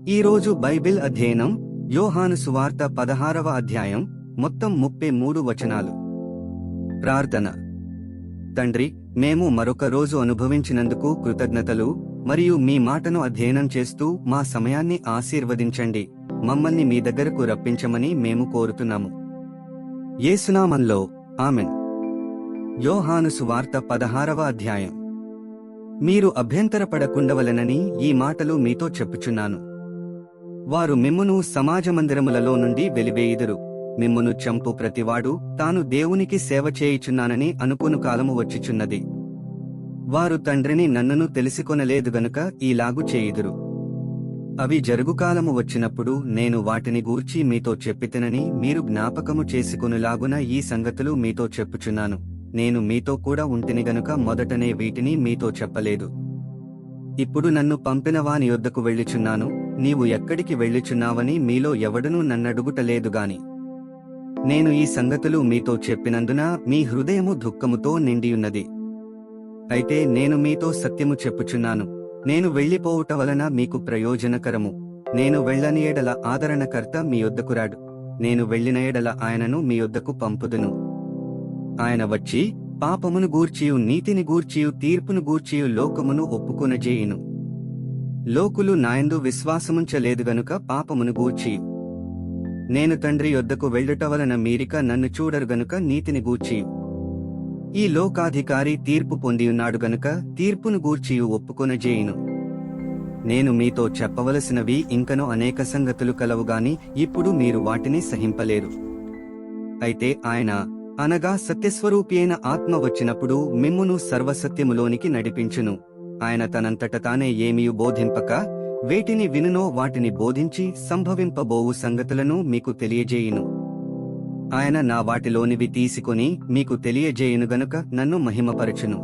ఈరోజు బైబిల్ అధ్యయనం యోహాను సువార్త 16వ అధ్యాయం మొత్తం 33 వచనాలు. ప్రార్థన. తండ్రి, మేము మరొక రోజు అనుభవించినందుకు కృతజ్ఞతలు మరియు మీ మాటను అధ్యయనం చేస్తూ మా సమయాన్ని ఆశీర్వదించండి. మమ్మల్ని మీ దగ్గరకు రప్పించమని మేము కోరుతున్నాము. యేసునామంలో ఆమెన్. యోహాను సువార్త 16వ అధ్యాయం. మీరు అభ్యంతరపడకుండవలెనని ఈ మాటలు మీతో చెప్పుచున్నాను. వారు మిమ్మును సమాజమందిరములలో నుండి వెలివేయుదురు. మిమ్మును చంపు ప్రతివాడు తాను దేవునికి సేవ చేయుచున్నానని అనుకును కాలము వచ్చిచున్నది. వారు తండ్రిని నన్నును తెలిసికొనలేదు గనుక ఈలాగు చేయుదురు. అవి జరుగుకాలము వచ్చినప్పుడు నేను వాటిని గూర్చి మీతో చెప్పితినని మీరు జ్ఞాపకము చేసుకొనులాగున ఈ సంగతులు మీతో చెప్పుచున్నాను. నేను మీతో కూడా ఉంటిని గనుక మొదటనే వీటిని మీతో చెప్పలేదు. ఇప్పుడు నన్ను పంపిన వాని యొద్దకు వెళ్ళుచున్నాను. నీవు ఎక్కడికి వెళ్ళుచున్నావని మీలో ఎవడునూ నన్నడుగుటలేదుగాని నేను ఈ సంగతులు మీతో చెప్పినందున మీ హృదయము దుఃఖముతో నిండియున్నది. అయితే నేను మీతో సత్యము చెప్పుచున్నాను, నేను వెళ్ళిపోవుట వలన మీకు ప్రయోజనకరము. నేను వెళ్ళని ఎడల ఆదరణకర్త మీ యొద్దకు రాడు. నేను వెళ్ళిన ఎడల ఆయనను మీ యొద్దకు పంపుదును. ఆయన వచ్చి పాపమును గూర్చియు నీతిని గూర్చియు తీర్పును గూర్చియు లోకమును ఒప్పుకొనజేయును. లోకులు నాయందు విశ్వాసముంచలేదు గనుక పాపమును గూర్చియు, నేను తండ్రి యొద్దకు వెళ్ళుట వలన మీరిక నన్ను చూడరు గనుక నీతిని గూర్చియు, ఈ లోకాధికారి తీర్పు పొందియున్నాడు గనుక తీర్పును గూర్చియు ఒప్పుకొనజేయును. నేను మీతో చెప్పవలసినవి ఇంకనూ అనేక సంగతులు కలవుగాని ఇప్పుడు మీరు వాటిని సహింపలేరు. అయితే ఆయన అనగా సత్యస్వరూపి అయిన ఆత్మ వచ్చినప్పుడు మిమ్మును సర్వసత్యములోనికి నడిపించును. ఆయన తనంతట తానే ఏమీయు బోధింపక వేటిని వినునో వాటిని బోధించి సంభవింపబోవు సంగతులను మీకు తెలియజేయును. ఆయన నా వాటిలోనివి తీసుకొని మీకు తెలియజేయును గనుక నన్ను మహిమపరచును.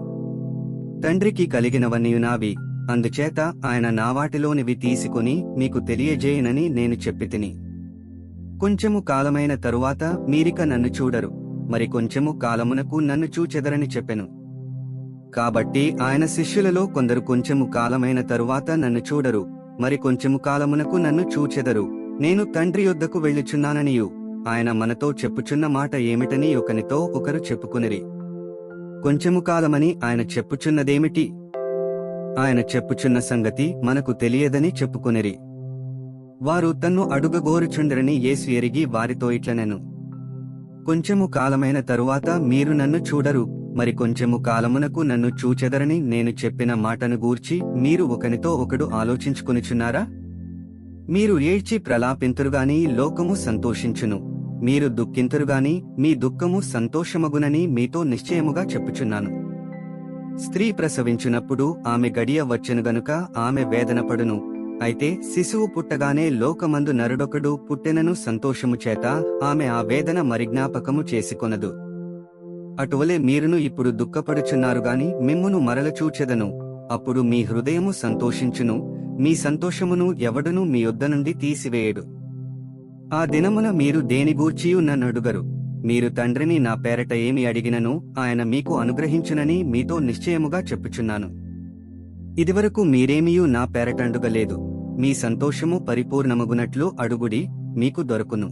తండ్రికి కలిగినవన్నీయు నావి, అందుచేత ఆయన నా వాటిలోనివి తీసుకొని మీకు తెలియజేయునని నేను చెప్పితిని. కొంచెము కాలమైన తరువాత మీరిక నన్ను చూడరు, మరి కొంచెము కాలమునకు నన్ను చూచెదరని చెప్పెను. కాబట్టి ఆయన శిష్యులలో కొందరు కొంచెము కాలమైన తరువాత నన్ను చూడరు, మరి కొంచెము కాలమునకు నన్ను చూచెదరు. నేను తండ్రి యొద్దకు వెళ్ళుచున్నాననియు ఆయన మనతో చెప్పుచున్న మాట ఏమిటని ఒకనితో ఒకరు చెప్పుకునిరి. కొంచెము కాలమని ఆయన చెప్పుచున్నదేమిటి? ఆయన చెప్పుచున్న సంగతి మనకు తెలియదని చెప్పుకునిరి. వారు తన్ను అడుగగోరుచుండరని యేసు ఎరిగి వారితో ఇట్లనెను, కొంచెము కాలమైన తరువాత మీరు నన్ను చూడరు, మరి కొంచెము కాలమునకు నన్ను చూచెదరని నేను చెప్పిన మాటను గూర్చి మీరు ఒకనితో ఒకడు ఆలోచించుకొనుచున్నారా? మీరు ఏడ్చి ప్రలాపింతురుగాని లోకము సంతోషించును, మీరు దుఃఖింతురుగాని మీ దుఃఖము సంతోషమగునని మీతో నిశ్చయముగా చెప్పుచున్నాను. స్త్రీ ప్రసవించునప్పుడు ఆమె గడియ వచ్చెను గనుక ఆమె వేదనపడును. అయితే శిశువు పుట్టగానే లోకమందు నరుడొకడు పుట్టెనను సంతోషము చేత ఆమె ఆ వేదన మరిజ్ఞాపకము చేసుకొనదు. అటువలే మీరును ఇప్పుడు దుఃఖపడుచున్నారుగాని మిమ్మును మరల చూచెదను, అప్పుడు మీ హృదయము సంతోషించును, మీ సంతోషమును ఎవడునూ మీ యొద్ద నుండి తీసివేయడు. ఆ దినమున మీరు దేనిగూర్చియు నన్నడుగరు. మీరు తండ్రిని నా పేరట ఏమి అడిగినను ఆయన మీకు అనుగ్రహించునని మీతో నిశ్చయముగా చెప్పుచున్నాను. ఇదివరకు మీరేమియూ నా పేరటండుగలేదు. మీ సంతోషము పరిపూర్ణమగునట్లు అడుగుడి, మీకు దొరకును.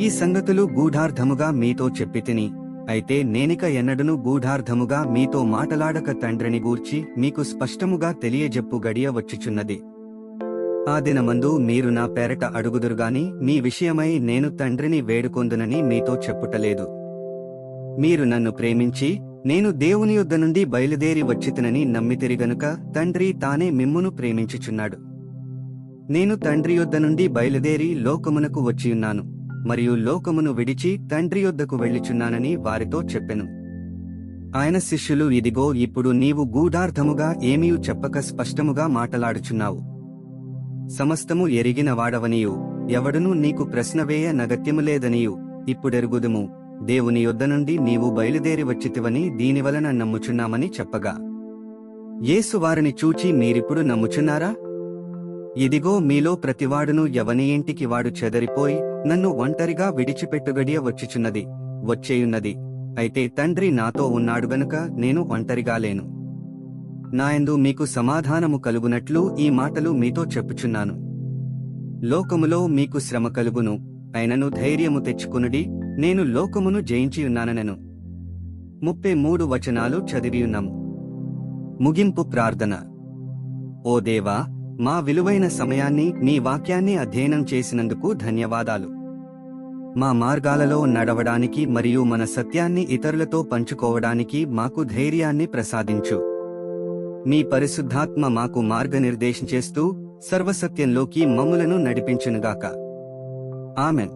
ఈ సంగతులు గూఢార్థముగా మీతో చెప్పితిని. అయితే నేనిక ఎన్నడను గూఢార్థముగా మీతో మాటలాడక తండ్రిని గూర్చి మీకు స్పష్టముగా తెలియజెప్పు గడియ వచ్చుచున్నది. ఆ దినమందు మీరు నా పేరట అడుగుదురుగాని మీ విషయమై నేను తండ్రిని వేడుకొందునని మీతో చెప్పుటలేదు. మీరు నన్ను ప్రేమించి నేను దేవుని యొద్ద నుండి బయలుదేరి వచ్చితినని నమ్మితిరి గనుక తండ్రి తానే మిమ్మును ప్రేమించుచున్నాడు. నేను తండ్రి యొద్ద నుండి బయలుదేరి లోకమునకు వచ్చియున్నాను, మరియు లోకమును విడిచి తండ్రి యొద్దకు వెళ్ళుచున్నానని వారితో చెప్పెను. ఆయన శిష్యులు, ఇదిగో ఇప్పుడు నీవు గూఢార్థముగా ఏమీయూ చెప్పక స్పష్టముగా మాటలాడుచున్నావు. సమస్తము ఎరిగిన వాడవనియు ఎవడునూ నీకు ప్రశ్న వేయ నగత్యము లేదనియు ఇప్పుడెరుగుదుము. దేవుని యొద్ద నుండి నీవు బయలుదేరి వచ్చితివని దీనివలన నమ్ముచున్నామని చెప్పగా, యేసు వారిని చూచి మీరిప్పుడు నమ్ముచున్నారా? ఇదిగో మీలో ప్రతివాడును ఎవని ఇంటికి వాడు చెదరిపోయి నన్ను ఒంటరిగా విడిచిపెట్టుగడియ వచ్చుచున్నది వచ్చేయున్నది. అయితే తండ్రి నాతో ఉన్నాడు గనుక నేను ఒంటరిగా లేను. నాయందు మీకు సమాధానము కలుగునట్లు ఈ మాటలు మీతో చెప్పుచున్నాను. లోకములో మీకు శ్రమ కలుగును, అయినను ధైర్యము తెచ్చుకునుడి, నేను లోకమును జయించియున్నానెను. 33 వచనాలు చదివియున్నాము. ముగింపు ప్రార్థన. ఓ దేవా, మా విలువైన సమయాన్ని నీ వాక్యాన్ని అధ్యయనం చేసినందుకు ధన్యవాదాలు. మా మార్గాలలో నడవడానికి మరియు మన సత్యాన్ని ఇతరులతో పంచుకోవడానికి మాకు ధైర్యాన్ని ప్రసాదించు. మీ పరిశుద్ధాత్మ మాకు మార్గనిర్దేశం చేస్తూ సర్వసత్యంలోకి మమ్ములను నడిపించునుగాక. ఆమెన్.